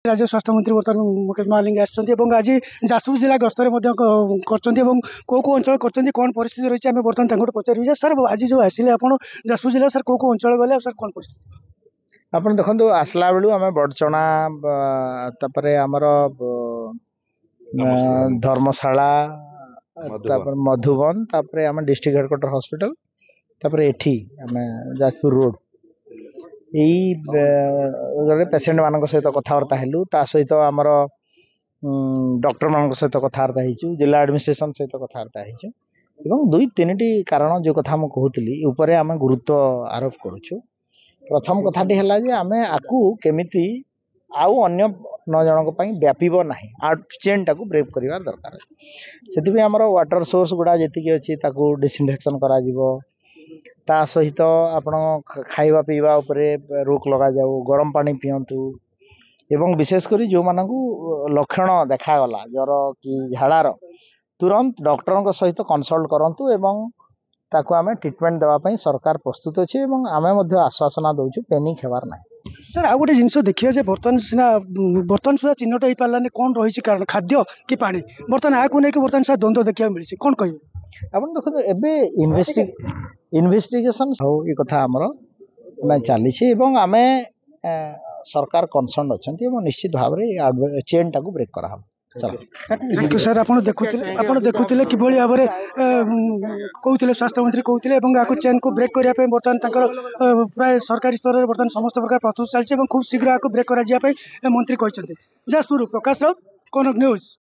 राज्य स्वास्थ्य मंत्री बर्तमान मुकेश महालिंग आज जाजपुर जिला गस्तर कौ कौ अंचल कर कौन परिस्थिति रही है बर्तमान पचार सर आज जो आसिले आप जाजपुर जिला सर कौ अंचल गले सर कौन परिस्थिति आप देखो आसला बेलू आम बड़चणा आमर धर्मशाला मधुबन आम डिस्ट्रिक्ट हेडक्वार्टर हॉस्पिटल एठी आम जाजपुर रोड यही पेसेंट मान सहित कथबार्ता हेलु ता सहित आमर डॉक्टर मान सहित कथबार्ता हो जिला एडमिनिस्ट्रेशन सहित कथबार्ता हो दुई तीन कारण जो कथा मुझे कहती उपरे आम गुरुत्व आरोप करुचु। प्रथम कथाटी है जे आम आपको केमिति आउ अन्य 9 जनों व्यापीब ना आउट चेन टाक ब्रेक कर दरकार से आमर वाटर सोर्स गुड़ा जी अच्छी डिसइनफेक्शन करा ता सहित आपण खाइबा पीवा उपरे रोक लगा जाऊ गरम पानी पियंतु एवं विशेषकर जो मानू लक्षण देखागला ज्वर कि झाड़ार तुरंत डॉक्टर सहित कंसल्ट करंतु एवं ताको आमे ट्रीटमेंट देवाई सरकार प्रस्तुत अच्छे आमे आश्वासना दौचु पेनिक हेबार ना। सर आ गोटे जिनस देखिए बर्तमान सुधा चिन्हट हो पारानी कौन रही कारण खाद्य कि पानी बर्तमान आपको नहीं बर्तमान सुधा द्वंद्व देखा मिली कौन कह आप देखो एवं इन्वेस्टिगेशन हो ये कथा आमर चली आमे सरकार कनसर्न अच्छा निश्चित भाव में चेन टाक ब्रेक करा थैंक यू सर आप देखुले कि भाव में कहते स्वास्थ्य मंत्री कहते चेन को ब्रेक करने बर्तमान प्राय सरकारी स्तर में बर्तमान समस्त प्रकार प्रस्तुत चलती खूब शीघ्र आपको ब्रेक कर मंत्री कहते। जाजपुर प्रकाश राउत कनक न्यूज।